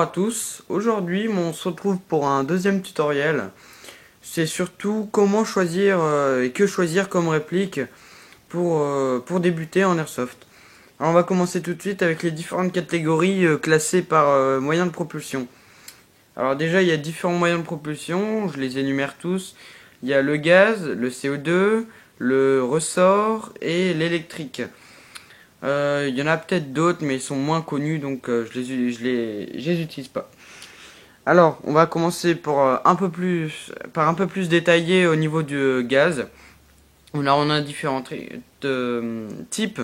à tous, aujourd'hui on se retrouve pour un deuxième tutoriel. C'est surtout comment choisir et que choisir comme réplique pour débuter en Airsoft. Alors on va commencer tout de suite avec les différentes catégories classées par moyens de propulsion. Alors déjà il y a différents moyens de propulsion, je les énumère tous. Il y a le gaz, le CO2, le ressort et l'électrique. Il y en a peut-être d'autres, mais ils sont moins connus, donc je les utilise pas. Alors, on va commencer par un peu plus détaillé au niveau du gaz. Là, on a différents types.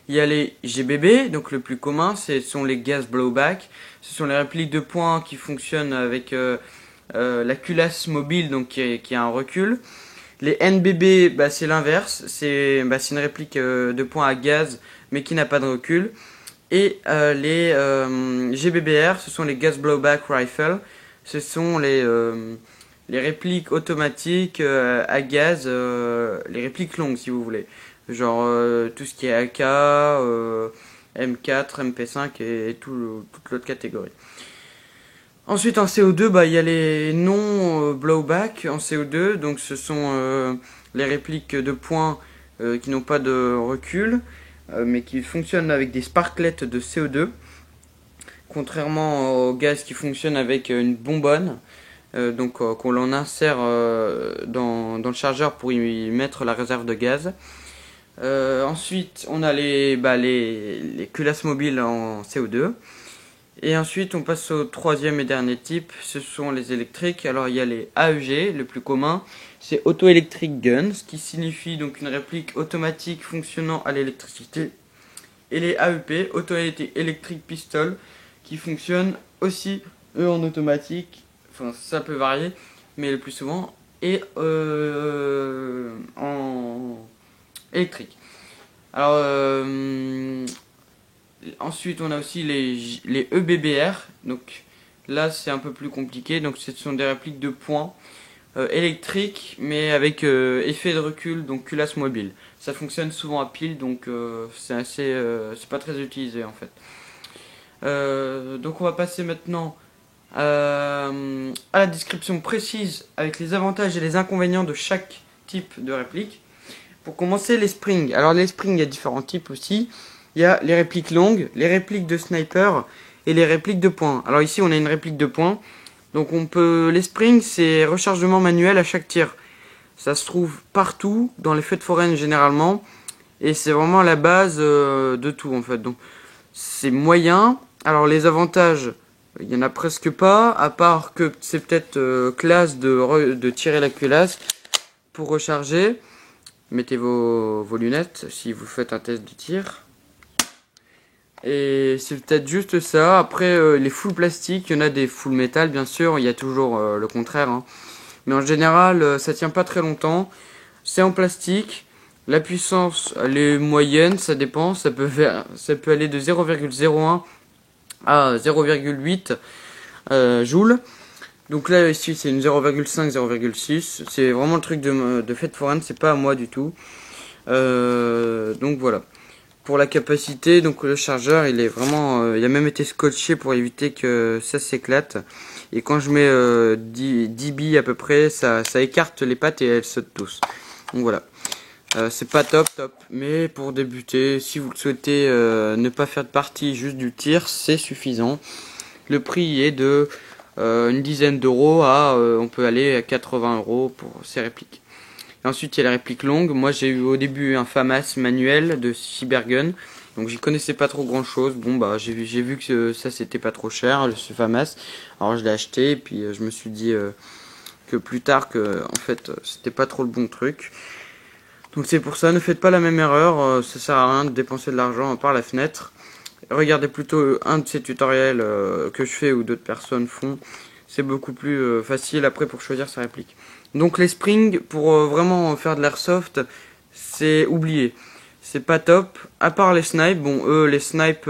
Il y a les GBB, donc le plus commun, ce sont les gas blowback. Ce sont les répliques de points qui fonctionnent avec la culasse mobile, donc qui a un recul. Les NBB, c'est l'inverse, c'est une réplique de points à gaz, mais qui n'a pas de recul. Et les GBBR, ce sont les Gas Blowback Rifle, ce sont les répliques automatiques à gaz, les répliques longues si vous voulez. Genre tout ce qui est AK, M4, MP5 et toute l'autre catégorie. Ensuite en CO2, il y a les non blowback en CO2, donc ce sont les répliques de points qui n'ont pas de recul, mais qui fonctionnent avec des sparklets de CO2, contrairement au gaz qui fonctionne avec une bonbonne, qu'on l'en insère dans le chargeur pour y mettre la réserve de gaz. Ensuite on a les culasses mobiles en CO2. Et ensuite on passe au troisième et dernier type, ce sont les électriques. Alors il y a les AEG, le plus commun, c'est Auto Electric Guns, qui signifie donc une réplique automatique fonctionnant à l'électricité. Et les AEP, Auto Electric Pistol, qui fonctionnent aussi eux en automatique, enfin ça peut varier, mais le plus souvent, et en électrique. Alors ensuite, on a aussi les EBBR. Donc là, c'est un peu plus compliqué. Donc ce sont des répliques de points électriques, mais avec effet de recul, donc culasse mobile. Ça fonctionne souvent à pile, donc c'est pas très utilisé en fait. Donc on va passer maintenant à la description précise avec les avantages et les inconvénients de chaque type de réplique. Pour commencer, les springs. Alors les springs, il y a différents types aussi. Il y a les répliques longues, les répliques de sniper et les répliques de points. Alors ici on a une réplique de points. Donc les springs, c'est rechargement manuel à chaque tir. Ça se trouve partout, dans les feux de forêt généralement. Et c'est vraiment la base de tout en fait. Donc c'est moyen. Alors les avantages, il n'y en a presque pas. À part que c'est peut-être classe de tirer la culasse pour recharger. Mettez vos lunettes si vous faites un test de tir. Et c'est peut-être juste ça. Après, les full plastique, il y en a des full métal, bien sûr. Il y a toujours le contraire. Hein. Mais en général, ça tient pas très longtemps. C'est en plastique. La puissance, elle est moyenne, ça dépend. Ça peut aller de 0,01 à 0,8 joules. Donc là, ici, c'est une 0,5, 0,6. C'est vraiment le truc de fête foraine. C'est pas à moi du tout. Donc voilà. Pour la capacité, donc le chargeur, il est vraiment, il a même été scotché pour éviter que ça s'éclate. Et quand je mets 10 billes à peu près, ça écarte les pattes et elles sautent tous. Donc voilà. C'est pas top, mais pour débuter, si vous le souhaitez ne pas faire de partie, juste du tir, c'est suffisant. Le prix est de une dizaine d'euros on peut aller à 80 € pour ces répliques. Ensuite, il y a la réplique longue. Moi, j'ai eu au début un FAMAS manuel de Cybergun. Donc, j'y connaissais pas trop grand chose. Bon, j'ai vu que ça, c'était pas trop cher, ce FAMAS. Alors, je l'ai acheté. Et puis, je me suis dit que plus tard, en fait, c'était pas trop le bon truc. Donc, c'est pour ça, ne faites pas la même erreur. Ça sert à rien de dépenser de l'argent par la fenêtre. Regardez plutôt un de ces tutoriels que je fais ou d'autres personnes font. C'est beaucoup plus facile après pour choisir sa réplique. Donc les springs, pour vraiment faire de l'airsoft, c'est oublié. C'est pas top. À part les snipes, les snipes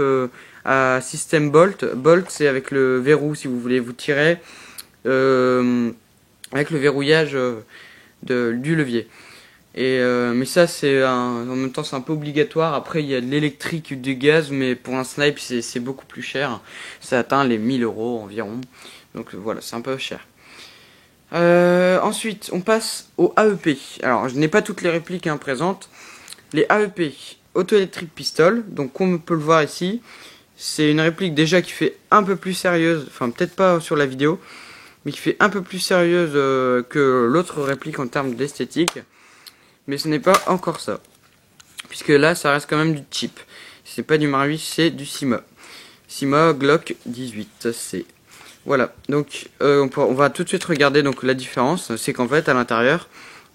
à système bolt. Bolt, c'est avec le verrou, si vous voulez vous tirer, avec le verrouillage du levier. Et mais ça en même temps c'est un peu obligatoire. Après il y a de l'électrique, du gaz, mais pour un snipe c'est beaucoup plus cher. Ça atteint les 1000 € environ. Donc voilà, c'est un peu cher. Ensuite on passe au AEP. Alors je n'ai pas toutes les répliques présentes. Les AEP, Auto-Electric Pistol, donc comme on peut le voir ici, c'est une réplique déjà qui fait un peu plus sérieuse, enfin peut-être pas sur la vidéo, mais qui fait un peu plus sérieuse que l'autre réplique en termes d'esthétique. Mais ce n'est pas encore ça, puisque là ça reste quand même du cheap. C'est pas du Marui, c'est du Sima. Sima Glock 18C. Voilà, donc on va tout de suite regarder donc la différence. C'est qu'en fait à l'intérieur,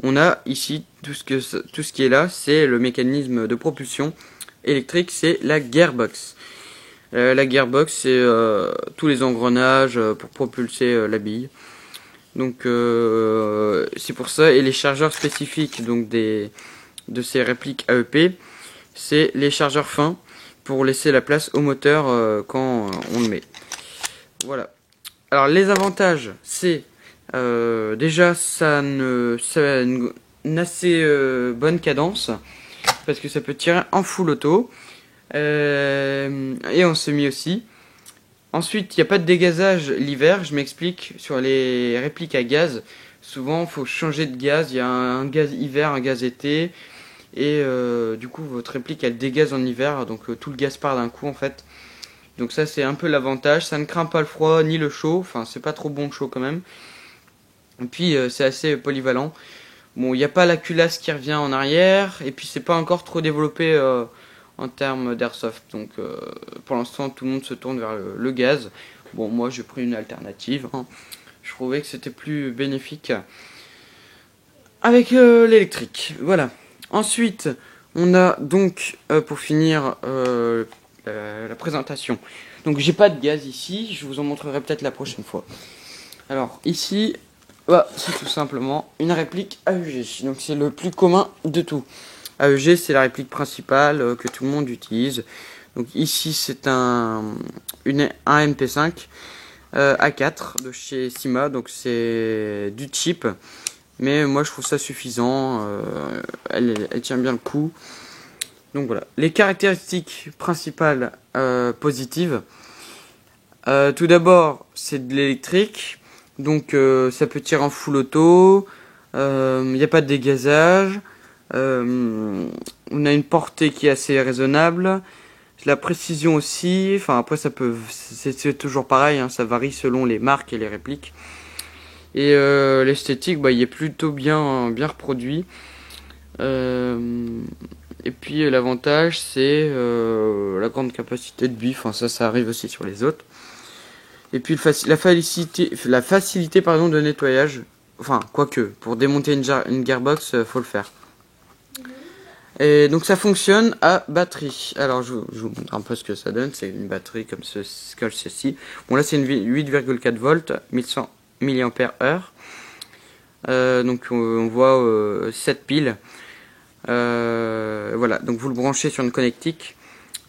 on a ici tout ce qui est là, c'est le mécanisme de propulsion électrique, c'est la gearbox. La gearbox, c'est tous les engrenages pour propulser la bille. Donc c'est pour ça, et les chargeurs spécifiques donc de ces répliques AEP, c'est les chargeurs fins pour laisser la place au moteur quand on le met. Voilà. Alors les avantages, c'est déjà ça a une assez bonne cadence parce que ça peut tirer en full auto et en semi aussi. Ensuite, il n'y a pas de dégazage l'hiver, je m'explique. Sur les répliques à gaz, souvent il faut changer de gaz. Il y a un gaz hiver, un gaz été. Et du coup, votre réplique elle dégaze en hiver, donc tout le gaz part d'un coup en fait. Donc ça, c'est un peu l'avantage. Ça ne craint pas le froid ni le chaud. Enfin, c'est pas trop bon le chaud quand même. Et puis, c'est assez polyvalent. Bon, il n'y a pas la culasse qui revient en arrière. Et puis, c'est pas encore trop développé en termes d'airsoft. Donc pour l'instant tout le monde se tourne vers le gaz. Bon, moi j'ai pris une alternative. Je trouvais que c'était plus bénéfique avec l'électrique. Voilà. Ensuite, on a donc pour finir la présentation. Donc j'ai pas de gaz ici, je vous en montrerai peut-être la prochaine fois. Alors ici, c'est tout simplement une réplique AEG. Donc c'est le plus commun de tout. AEG, c'est la réplique principale que tout le monde utilise. Donc ici, c'est un MP5 A4 de chez Sima. Donc c'est du cheap. Mais moi, je trouve ça suffisant. Elle tient bien le coup. Donc voilà. Les caractéristiques principales positives. Tout d'abord, c'est de l'électrique. Donc ça peut tirer en full auto. Il n'y a pas de dégazage. On a une portée qui est assez raisonnable, la précision aussi. Enfin après c'est toujours pareil, ça varie selon les marques et les répliques. Et l'esthétique, il est plutôt bien reproduit. Et puis l'avantage c'est la grande capacité de bif. Enfin ça arrive aussi sur les autres. Et puis la facilité de nettoyage. Enfin quoique pour démonter une gearbox, faut le faire. Et donc ça fonctionne à batterie. Alors je vous montre un peu ce que ça donne. C'est une batterie comme ceci. Bon là c'est une 8,4 volts, 1100 mAh. Donc on voit 7 piles. Voilà, donc vous le branchez sur une connectique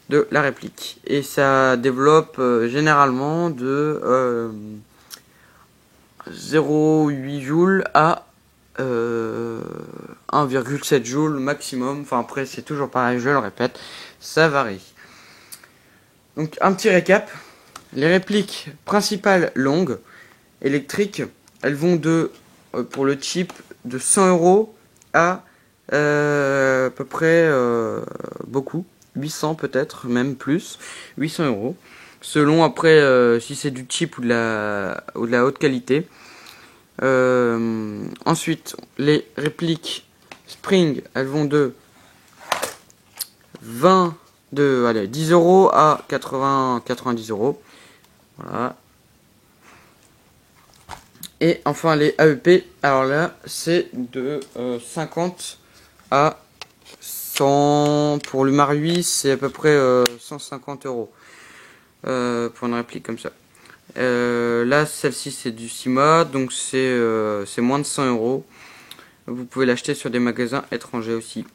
de la réplique. Et ça développe généralement de 0,8 joules à 1,7 joules maximum. Enfin après c'est toujours pareil, je le répète, ça varie. Donc un petit récap. Les répliques principales longues électriques, elles vont pour le cheap de 100 € à peu près beaucoup, 800 peut-être, même plus, 800 €. Selon après si c'est du cheap ou de la haute qualité. Ensuite, les répliques Spring, elles vont de 10 € à 90 €. Voilà. Et enfin les AEP, alors là c'est de 50 à 100. Pour le Marui, c'est à peu près 150 € pour une réplique comme ça. Là celle-ci c'est du Sima, donc c'est moins de 100 €. Vous pouvez l'acheter sur des magasins étrangers aussi.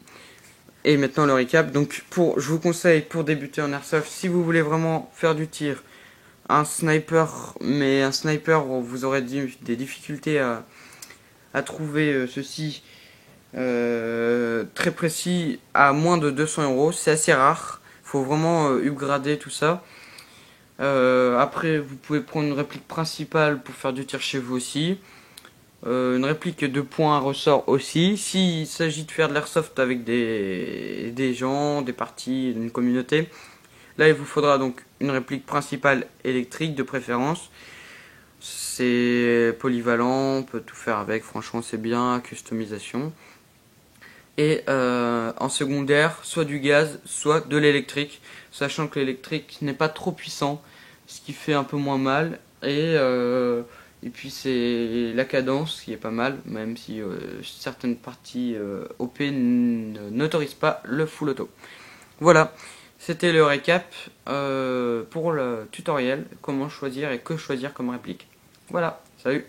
Et maintenant le récap. Donc je vous conseille pour débuter en airsoft, si vous voulez vraiment faire du tir, un sniper, mais un sniper où vous aurez des difficultés à trouver ceci. très précis à moins de 200 €. C'est assez rare. Faut vraiment upgrader tout ça. Après, vous pouvez prendre une réplique principale pour faire du tir chez vous aussi. Une réplique de points à ressort aussi. S'il s'agit de faire de l'airsoft avec des gens, des parties, une communauté, là il vous faudra donc une réplique principale électrique de préférence. C'est polyvalent, on peut tout faire avec, franchement c'est bien, customisation. Et en secondaire, soit du gaz, soit de l'électrique, sachant que l'électrique n'est pas trop puissant, ce qui fait un peu moins mal. Et puis c'est la cadence qui est pas mal, même si certaines parties OP n'autorisent pas le full auto. Voilà, c'était le récap pour le tutoriel, comment choisir et que choisir comme réplique. Voilà, salut!